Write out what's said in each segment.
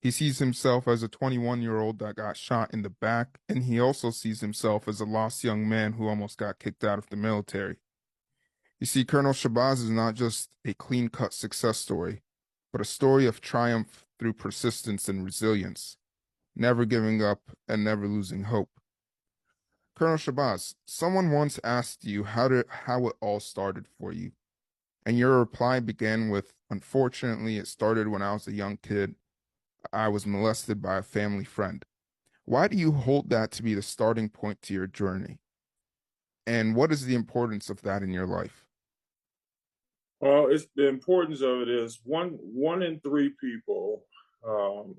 He sees himself as a 21-year-old that got shot in the back, and he also sees himself as a lost young man who almost got kicked out of the military. You see, Colonel Shabazz is not just a clean-cut success story, but a story of triumph through persistence and resilience, never giving up and never losing hope. Colonel Shabazz, someone once asked you how it all started for you, and your reply began with, "Unfortunately, it started when I was a young kid. I was molested by a family friend." Why do you hold that to be the starting point to your journey? And what is the importance of that in your life? Well, it's the importance of it is one in three people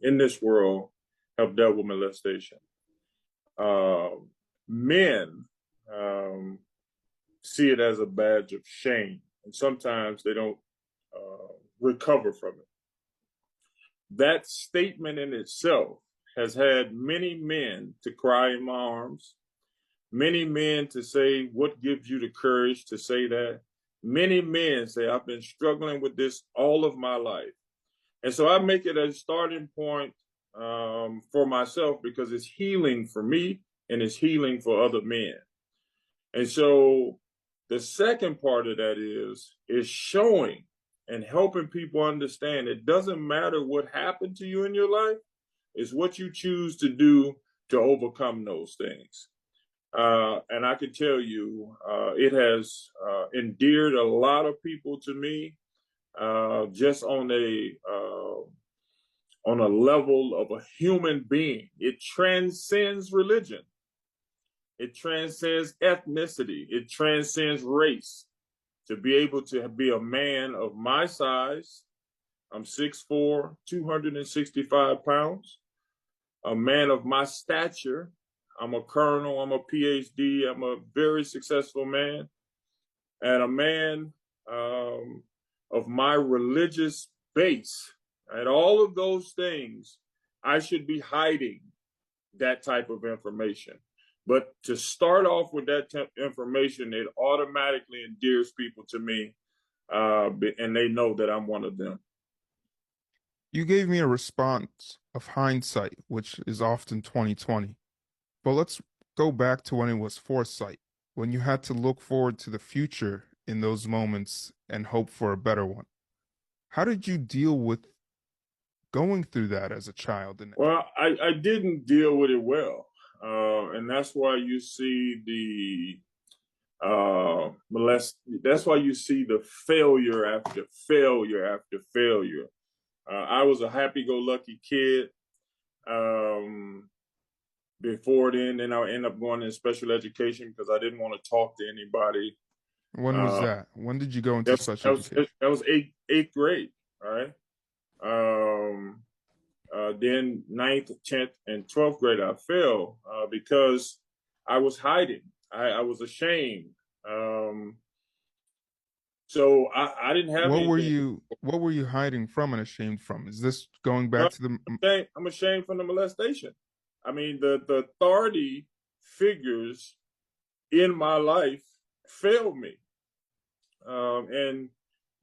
in this world have dealt with molestation. Uh, Men um, see it as a badge of shame, and sometimes they don't recover from it. That statement in itself has had many men to cry in my arms, many men to say, "What gives you the courage to say that?" Many men say, "I've been struggling with this all of my life." And so I make it a starting point for myself because it's healing for me and it's healing for other men. And so the second part of that is showing and helping people understand it doesn't matter what happened to you in your life, it's what you choose to do to overcome those things. And I can tell you, it has endeared a lot of people to me, just on a level of a human being. It transcends religion. It transcends ethnicity. It transcends race. To be able to be a man of my size, I'm 6'4", 265 pounds. A man of my stature, I'm a colonel, I'm a PhD, I'm a very successful man. And a man of my religious base, and all of those things, I should be hiding that type of information. But to start off with that information, it automatically endears people to me, and they know that I'm one of them. You gave me a response of hindsight, which is often 2020. But let's go back to when it was foresight, when you had to look forward to the future in those moments and hope for a better one. How did you deal with going through that as a child? And Well, I didn't deal with it well, and that's why you see the That's why you see the failure after failure after failure. I was a happy-go-lucky kid. Um, Before then I end up going in special education because I didn't want to talk to anybody. when was Uh, that? When did you go into that's special education? that was eighth grade, all right. Um, then ninth, 10th, and 12th grade I failed because I was hiding. I was ashamed. Um, so I didn't have anything. What were you hiding from and ashamed from? Is this going Well, back to the I'm ashamed from the molestation. I mean, the authority figures in my life failed me. And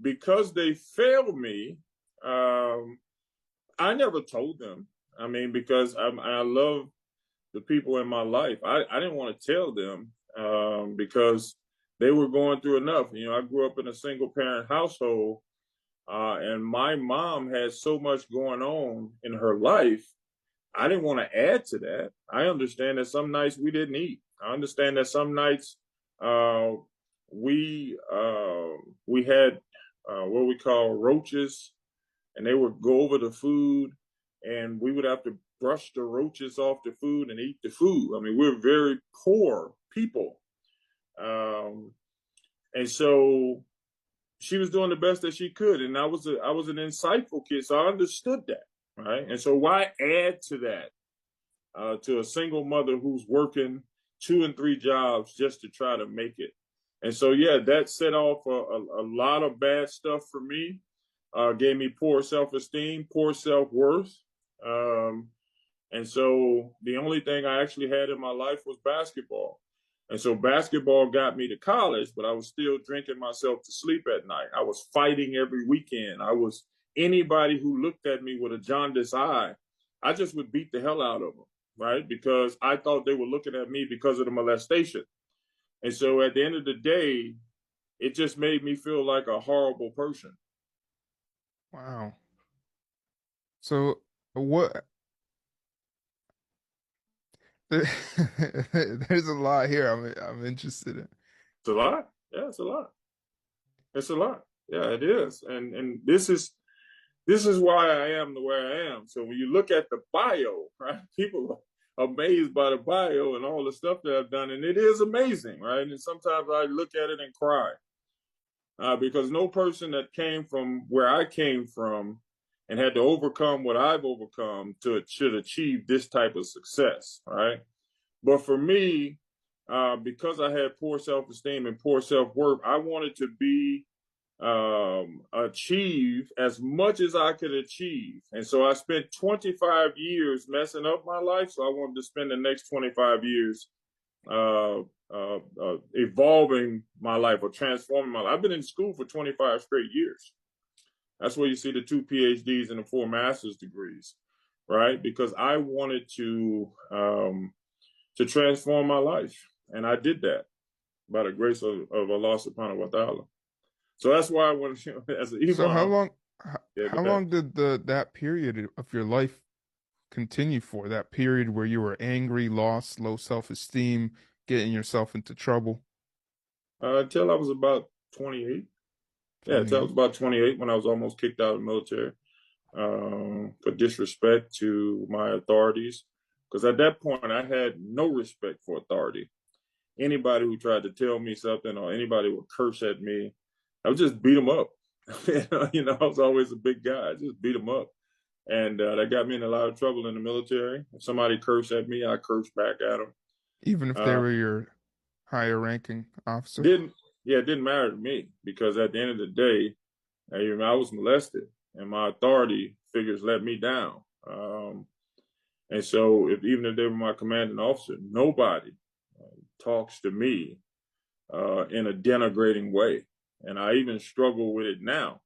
because they failed me, I never told them. I mean, because I love the people in my life. I didn't want to tell them because they were going through enough. You know, I grew up in a single parent household, and my mom had so much going on in her life. I didn't want to add to that. I understand that some nights we didn't eat. I understand that some nights uh, we had what we call roaches, and they would go over the food, and we would have to brush the roaches off the food and eat the food. I mean, we're very poor people, um, and so she was doing the best that she could, and I was an insightful kid, so I understood that, right? And so why add to that to a single mother who's working two and three jobs just to try to make it? And so, yeah, that set off a lot of bad stuff for me. Gave me poor self-esteem, poor self-worth. Um, and so the only thing I actually had in my life was basketball. And so basketball got me to college, but I was still drinking myself to sleep at night. I was fighting every weekend. I was Anybody who looked at me with a jaundiced eye I just would beat the hell out of them, right? Because I thought they were looking at me because of the molestation. And so at the end of the day, it just made me feel like a horrible person. Wow. So what there's a lot here I'm interested in. It's a lot. Yeah, it's a lot. It's a lot. Yeah, it is. And this is why I am the way I am. So when you look at the bio, right, people are amazed by the bio and all the stuff that I've done, and it is amazing, right? And sometimes I look at it and cry because no person that came from where I came from and had to overcome what I've overcome should achieve this type of success, right? But for me, because I had poor self-esteem and poor self-worth, I wanted to be achieve as much as I could achieve. And so I spent 25 years messing up my life. So I wanted to spend the next 25 years evolving my life or transforming my life. I've been in school for 25 straight years. That's where you see the 2 PhDs and the 4 master's degrees, right? Because I wanted to transform my life. And I did that by the grace of Allah subhanahu wa ta'ala. So that's why I want to, as an So how imam, long yeah, how long did that period of your life continue for? That period where you were angry, lost, low self-esteem, getting yourself into trouble? until I was about 28. Yeah, until I was 28. about 28 when I was almost kicked out of the military for disrespect to my authorities. Because at that point, I had no respect for authority. Anybody who tried to tell me something or anybody would curse at me, I would just beat them up. I was always a big guy. I just beat them up. And that got me in a lot of trouble in the military. If somebody cursed at me, I cursed back at them. Even if they Uh, were your higher ranking officer? didn't Yeah, it didn't matter to me because at the end of the day, I was molested and my authority figures let me down. And so, even if they were my commanding officer, nobody talks to me in a denigrating way, and I even struggle with it now.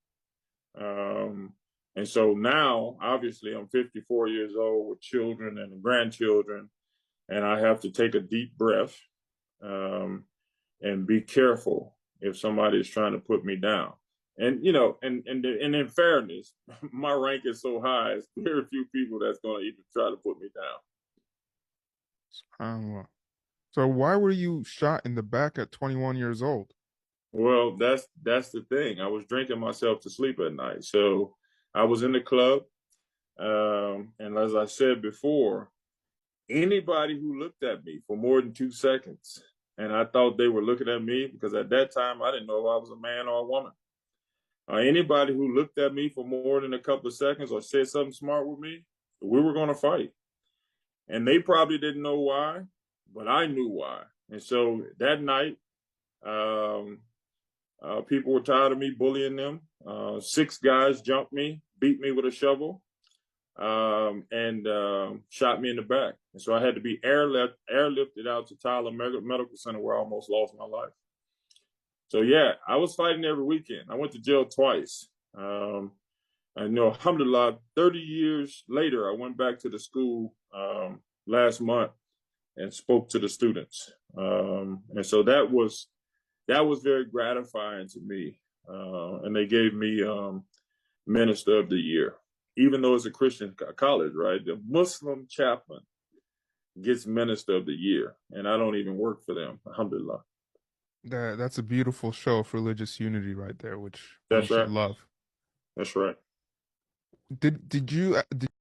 Um, and so now, obviously, I'm 54 years old with children and grandchildren, and I have to take a deep breath um, and be careful if somebody is trying to put me down. And and in fairness, my rank is so high, it's very few people that's going to even try to put me down. SubhanAllah. So why were you shot in the back at 21 years old? Well, that's the thing. I was drinking myself to sleep at night. So I was in the club, and as I said before, anybody who looked at me for more than 2 seconds, and I thought they were looking at me because at that time I didn't know if I was a man or a woman. Anybody who looked at me for more than a couple of seconds or said something smart with me, we were going to fight. And they probably didn't know why, but I knew why. And so that night, um, people were tired of me bullying them. 6 guys jumped me, beat me with a shovel, and shot me in the back. And so I had to be airlifted out to Tyler Medical Center where I almost lost my life. So yeah, I was fighting every weekend. I went to jail twice. Alhamdulillah, 30 years later, I went back to the school last month and spoke to the students. And so that was very gratifying to me. And they gave me Minister of the Year, even though it's a Christian college, right? The Muslim chaplain gets Minister of the Year, and I don't even work for them. Alhamdulillah. That's a beautiful show of religious unity right there, which we That's should right. love. That's right. Did you